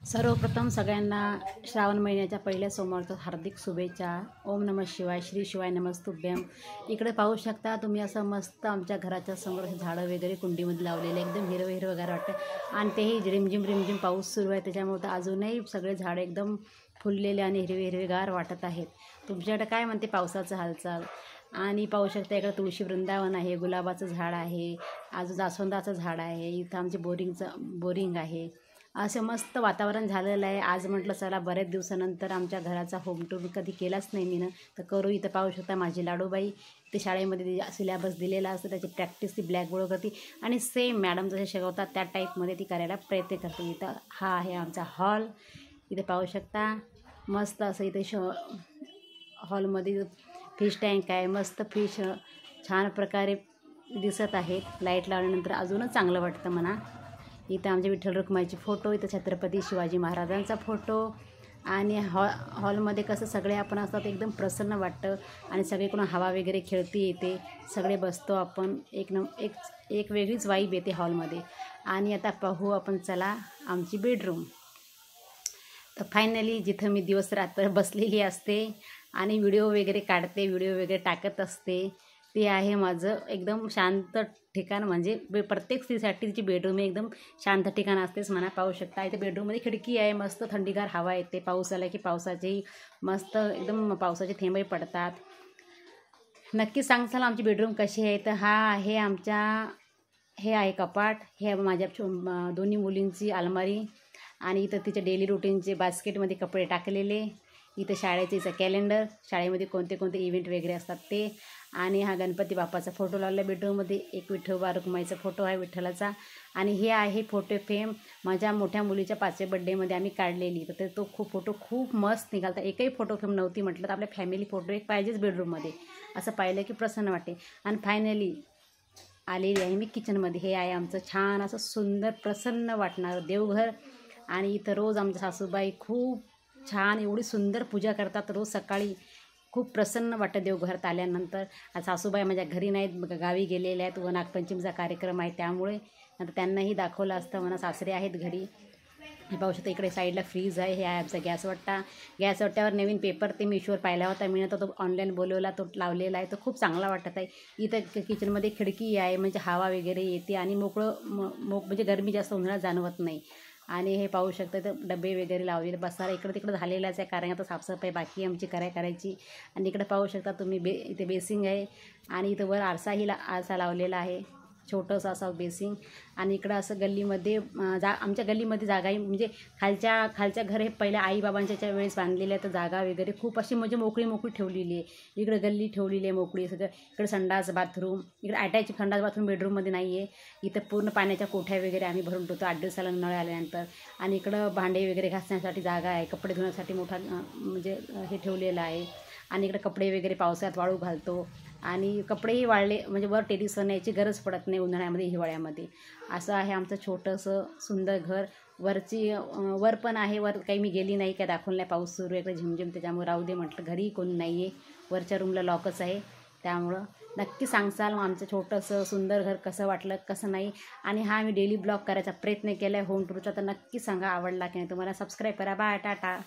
सर्वप्रथम सगळ्यांना श्रावण महिन्याच्या पहिल्या सोमवारचं हार्दिक शुभेच्छा। ओम नमः शिवाय, श्री शिवाय नमस्तुभ्यम। इकडे पाहू शकता तुम्ही असं मस्त आमच्या घराच्या समोर झाडं वगैरे कुंडीमध्ये लावलेले एकदम हिरवं हिरवं वगैरे वाटतं आणि तेही रिमझिम रिमझिम पाऊस सुरू आहे त्याच्यामुळे तर अजूनही सगळे झाडं एकदम फुललेले आणि हिरवे हिरवेगार वाटत आहेत। तुमच्याकडे काय म्हणते पावसाचं हालचाल? आणि पाहू शकता इकडे तुळशी वृंदावन आहे, गुलाबाचं झाड आहे, अजून जास्वंदाचं झाड आहे, इथं आमचे बोरिंग आहे। असं मस्त वातावरण झालेलं आहे। आज म्हटलं चला बऱ्याच दिवसानंतर आमच्या घराचा होम टूर कधी केलाच नाही मी तर करू। इथं पाहू शकता माझी लाडूबाई ते शाळेमध्ये सिलेबस दिलेला असतो त्याची प्रॅक्टिस ती ब्लॅकबोर्ड करते आणि सेम मॅडम जसे शिकवतात त्या टाईपमध्ये ती करायला प्रयत्न करते। इथं हा आहे आमचा हॉल, इथे पाहू शकता मस्त असं इथे हॉलमध्ये फिश टँक आहे, मस्त फिश छान प्रकारे दिसत आहेत। लाईट लावल्यानंतर अजूनच चांगलं वाटतं म्हणा। इथं आमचे विठ्ठल रुक्माईचे फोटो, इथं छत्रपती शिवाजी महाराजांचा फोटो आणि हॉलमध्ये कसं सगळे आपण असतात एकदम प्रसन्न वाटतं आणि सगळीकडून हवा वगैरे खेळती येते, सगळे बसतो आपण एक वेगळीच वाईब येते हॉलमध्ये। आणि आता पाहू आपण चला आमची बेडरूम। तर फायनली जिथं मी दिवस रात्र बसलेली असते आणि व्हिडिओ वगैरे काढते, व्हिडिओ वगैरे टाकत असते, ते आहे माझं एकदम शांत ठिकाण। म्हणजे प्रत्येक स्त्रीसाठी तिची बेडरूम हे एकदम शांत ठिकाण असतेच म्हणा। पाहू शकता इथे बेडरूममध्ये खिडकी आहे, मस्त थंडीगार हवा येते, पाऊस आला की पावसाचेही मस्त एकदम पावसाचे थेंबही पडतात। नक्की सांगसाल आमची बेडरूम कशी आहे? तर हे आहे कपाट, हे माझ्या दोन्ही मुलींची अलमारी आणि इथं तिच्या डेली रुटीनचे बास्केटमध्ये कपडे टाकलेले, इथं शाळेचं कॅलेंडर, शाळेमध्ये कोणते कोणते इव्हेंट वगैरे असतात ते, आणि हा गणपती बाप्पाचा फोटो लावला बेडरूममध्ये, एक विठोबा रुक्माईचा फोटो आहे विठ्ठलाचा, आणि हे आहे फोटो फ्रेम माझ्या मोठ्या मुलीच्या 5व्या बड्डेमध्ये आम्ही काढलेली। तर तो फोटो खूप मस्त निघाला। एकही फोटो फ्रेम नव्हती, म्हटलं तर आपल्या फॅमिली फोटो एक पाहिजेच बेडरूममध्ये, असं पाहिलं की प्रसन्न वाटते। आणि फायनली आलेली आहे मी किचनमध्ये। हे आहे आमचं छान असं सुंदर प्रसन्न वाटणारं देवघर आणि इथं रोज आमच्या सासूबाई खूप छान एवढी सुंदर पूजा करतात रोज सकाळी, खूप प्रसन्न वाटतं देवघरात आल्यानंतर। आज सासूबाई माझ्या घरी नाहीत, गावी गेलेल्या आहेत व नागपंचमीचा कार्यक्रम आहे त्यामुळे, नंतर त्यांनाही दाखवलं असतं म्हणा, सासरे आहेत घरी। हे पाहू शकता इकडे साईडला फ्रीज आहे, हे आहे आमचा गॅसवट्ट्यावर नवीन पेपर ते मीशोवर पाहिला होता मी, तो ऑनलाईन बोलवला, तो लावलेला आहे, तो खूप चांगला वाटत आहे। इथं किचनमध्ये खिडकी आहे म्हणजे हवा वगैरे येते आणि म्हणजे गरमी जास्त उन्हाळ्यात जाणवत नाही। आणि हे पाहू शकता तर डबे वगैरे लावलेले, बसायला इकडं तिकडं झालेलाच आहे कारण आता साफसफाई बाकी आमची करायची। आणि इकडे पाहू शकता तुम्ही इथे बेसिंग आहे आणि इथं वर आरसा लावलेला आहे, छोटंसं असं बेसिंग। आणि इकडं असं गल्लीमध्ये आमच्या गल्लीमध्ये जागा आहे, म्हणजे खालच्या घर हे पहिल्या आईबाबांच्या वेळेस बांधलेलं आहे, तर जागा वगैरे खूप अशी म्हणजे मोकळी ठेवलेली आहे। इकडे गल्ली ठेवलेली आहे मोकळी सगळं, इकडे संडास बाथरूम, इकडे अटॅच संडास बाथरूम बेडरूममध्ये नाही आहे। इथं पूर्ण पाण्याच्या कोठ्या वगैरे आम्ही भरून ठेवतो 8 दिवसाला नळ आल्यानंतर। आणि इकडं भांडे वगैरे घासण्यासाठी जागा आहे, कपडे धुण्यासाठी मोठा म्हणजे हे ठेवलेलं आहे। आणि इकडे कपडे वगैरे पावसाळ्यात वाळू घालतो आणि कपडेही वाळले म्हणजे वर टेरेसवर न्यायची गरज पडत नाही उन्हाळ्यामध्ये हिवाळ्यामध्ये। असं आहे आमचं छोटंसं सुंदर घर। वर पण आहे, वर काही मी गेली नाही, काय दाखवलं नाही, पाऊस सुरू आहे इकडे झिमझिम, त्याच्यामुळे राहू दे म्हटलं, घरी कोणी नाही आहे, वरच्या रूमला लॉकच आहे त्यामुळं। नक्की सांगसाल आमचं छोटंसं सुंदर घर कसं वाटलं कसं नाही। आणि हा मी डेली ब्लॉग करायचा प्रयत्न केला आहे होम टूरचा, तर नक्की सांगा आवडला की नाही तुम्हाला। सबस्क्राईब करा, बाय, टाटा।